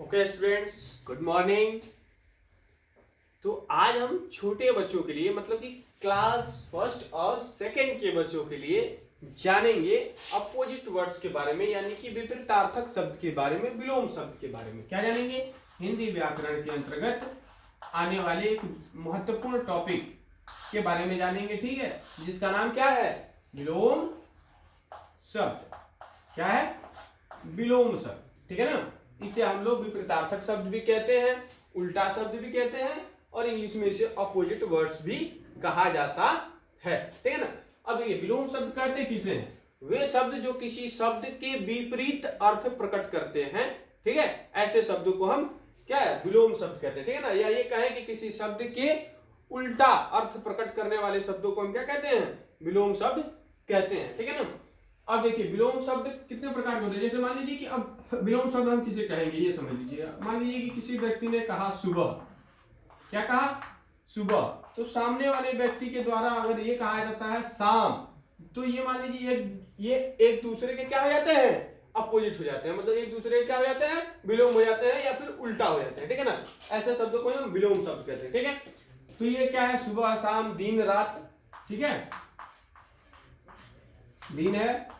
Okay students, good morning. तो आज हम छोटे बच्चों के लिए मतलब कि क्लास फर्स्ट और सेकंड के बच्चों के लिए जानेंगे अपोजिट वर्ड्स के बारे में, यानी कि विपरीतार्थक शब्द के बारे में, विलोम शब्द के बारे में। क्या जानेंगे? हिंदी व्याकरण के अंतर्गत आने वाले एक महत्वपूर्ण टॉपिक के बारे में जानेंगे, ठीक है, जिसका नाम क्या है? विलोम शब्द। क्या है? विलोम शब्द, ठीक है ना। इसे हम लोग विपरीतार्थक शब्द भी कहते हैं, उल्टा शब्द भी कहते हैं, और इंग्लिश में इसे अपोजिट वर्ड्स भी कहा जाता है, ठीक है ना। अब ये विलोम शब्द कहते किसे हैं? वे शब्द जो किसी शब्द के विपरीत अर्थ प्रकट करते हैं, ठीक है, ऐसे शब्दों को हम क्या है? विलोम शब्द कहते हैं, ठीक है ना। या ये कहें कि किसी शब्द के उल्टा अर्थ प्रकट करने वाले शब्दों को हम क्या कहते हैं? विलोम शब्द कहते हैं, ठीक है ना। अब देखिए विलोम शब्द कितने प्रकार के होते हैं। जैसे मान लीजिए कि अब विलोम शब्द हम किसे कहेंगे ये समझ लीजिए। मान लीजिए कि किसी व्यक्ति ने कहा सुबह। क्या कहा? सुबह। तो सामने वाले व्यक्ति के द्वारा अगर ये कहा जाता है शाम, तो ये मान लीजिए ये एक दूसरे के क्या हो जाते हैं? अपोजिट हो जाते हैं, मतलब एक दूसरे के क्या हो जाते हैं? विलोम हो जाते हैं या फिर उल्टा हो जाते हैं, ठीक है ना। ऐसे शब्दों को हम विलोम शब्द कहते हैं, ठीक है। तो ये क्या है? सुबह, शाम, दिन, रात, ठीक है। दिन है,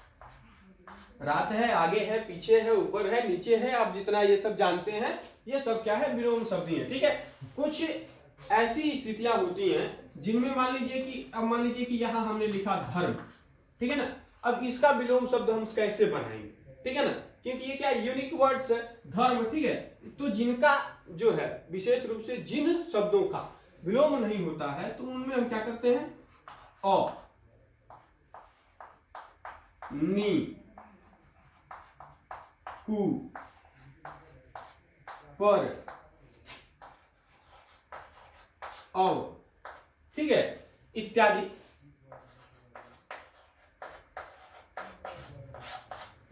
रात है, आगे है, पीछे है, ऊपर है, नीचे है, आप जितना ये सब जानते हैं, ये सब क्या है? विलोम शब्द ही है, ठीक है। कुछ ऐसी स्थितियां होती हैं जिनमें मान लीजिए कि अब मान लीजिए कि यहां हमने लिखा धर्म, ठीक है ना। अब इसका विलोम शब्द हम कैसे बनाएंगे, ठीक है ना, क्योंकि ये क्या यूनिक वर्ड्स है, धर्म, ठीक है। तो जिनका जो है विशेष रूप से जिन शब्दों का विलोम नहीं होता है, तो उनमें हम क्या करते हैं? अ, नी, कु, पर, औ, ठीक है, इत्यादि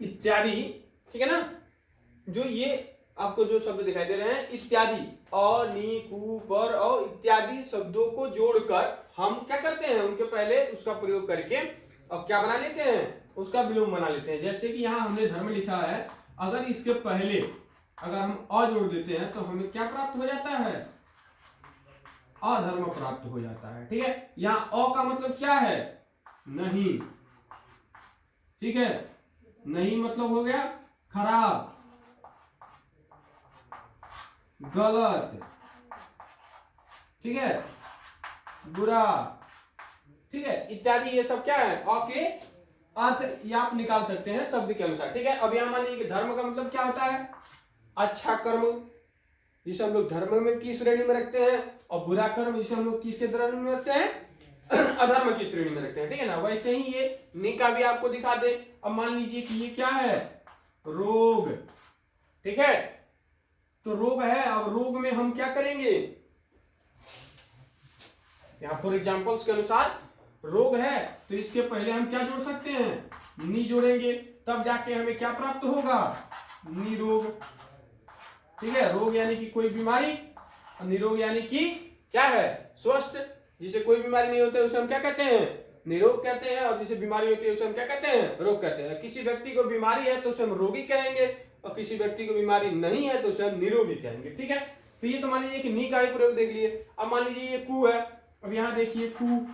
इत्यादि, ठीक है ना। जो ये आपको जो शब्द दिखाई दे रहे हैं इत्यादि, अ, नी, कु, पर, औ इत्यादि शब्दों को जोड़कर हम क्या करते हैं? उनके पहले उसका प्रयोग करके अब क्या बना लेते हैं? उसका विलोम बना लेते हैं। जैसे कि यहाँ हमने धर्म लिखा है, अगर इसके पहले अगर हम अ जोड़ देते हैं तो हमें क्या प्राप्त हो जाता है? अधर्म प्राप्त हो जाता है, ठीक है। यहाँ अ का मतलब क्या है? नहीं, ठीक है। नहीं मतलब हो गया खराब, गलत, ठीक है, बुरा, ठीक है, इत्यादि। ये सब क्या है? अ के अर्थ ये आप निकाल सकते हैं शब्द के अनुसार, ठीक है। अब यहां मान लीजिए कि धर्म का मतलब क्या होता है? अच्छा कर्म, जिसे हम लोग धर्म में की श्रेणी में रखते हैं, और बुरा कर्म जिसे हम लोग किसके श्रेणी में रखते हैं? अधर्म की श्रेणी में रखते हैं, ठीक है ना। वैसे ही ये नी का भी आपको दिखा दे। अब मान लीजिए कि ये क्या है? रोग, ठीक है। तो रोग है, अब रोग में हम क्या करेंगे? यहाँ फॉर एग्जाम्पल्स के अनुसार रोग है, तो इसके पहले हम क्या जोड़ सकते हैं? नी जोड़ेंगे, तब जाके हमें क्या प्राप्त होगा? निरोग, ठीक है। रोग यानी कि कोई बीमारी, और निरोग यानी कि क्या है? स्वस्थ। जिसे कोई बीमारी नहीं होती उसे हम क्या कहते हैं? निरोग कहते हैं, और जिसे बीमारी होती है उसे हम क्या कहते हैं? रोग कहते हैं। किसी व्यक्ति को बीमारी है तो उसे हम रोगी कहेंगे, और किसी व्यक्ति को बीमारी नहीं है तो उसे हम निरोगी कहेंगे, ठीक है। तो ये तो मान लीजिए कि नी का ही प्रयोग देख लिए। अब मान लीजिए ये कु है, अब यहाँ देखिए कु,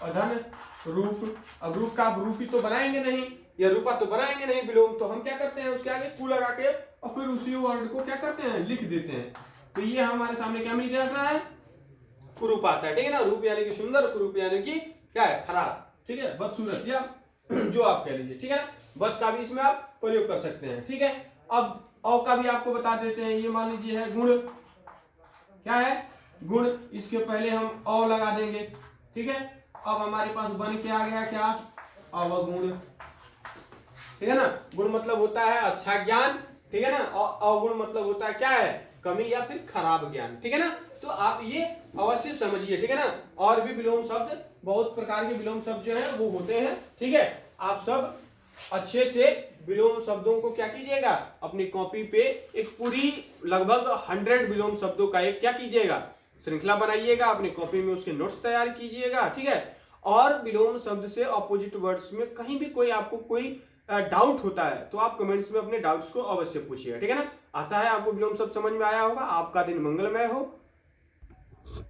और धन, रूप। अब रूप का आप रूपी तो बनाएंगे नहीं, या रूपा तो बनाएंगे नहीं विलोम, तो हम क्या करते हैं? उसके आगे कु लगा के और फिर उसी वर्ड को क्या करते हैं? लिख देते हैं। तो ये हमारे सामने क्या मिल जाता है? कुरूप आता है, ठीक है ना। रूप यानी कि सुंदर, कुरूप यानी कि क्या है? खराब, ठीक है, बदसूरत, या जो आप कह लीजिए, ठीक है ना। बद का भी इसमें आप प्रयोग कर सकते हैं, ठीक है। अब औ का भी आपको बता देते हैं। ये मान लीजिए है गुण, क्या है? गुण। इसके पहले हम औ लगा देंगे, ठीक है। अब हमारे पास बन के आ गया क्या? अवगुण, ठीक है ना। गुण मतलब होता है अच्छा ज्ञान, ठीक है ना। और अवगुण मतलब होता है क्या है? कमी या फिर खराब ज्ञान, ठीक है ना। तो आप ये अवश्य समझिए, ठीक है ना। और भी विलोम शब्द, बहुत प्रकार के विलोम शब्द जो है वो होते हैं, ठीक है। आप सब अच्छे से विलोम शब्दों को क्या कीजिएगा? अपनी कॉपी पे एक पूरी लगभग 100 विलोम शब्दों का एक क्या कीजिएगा? श्रृंखला बनाइएगा, अपनी कॉपी में उसके नोट्स तैयार कीजिएगा, ठीक है। और विलोम शब्द से अपोजिट वर्ड्स में कहीं भी कोई आपको कोई डाउट होता है तो आप कमेंट्स में अपने डाउट्स को अवश्य पूछिएगा, ठीक है ना। आशा है आपको वीडियो में सब समझ में आया होगा। आपका दिन मंगलमय हो।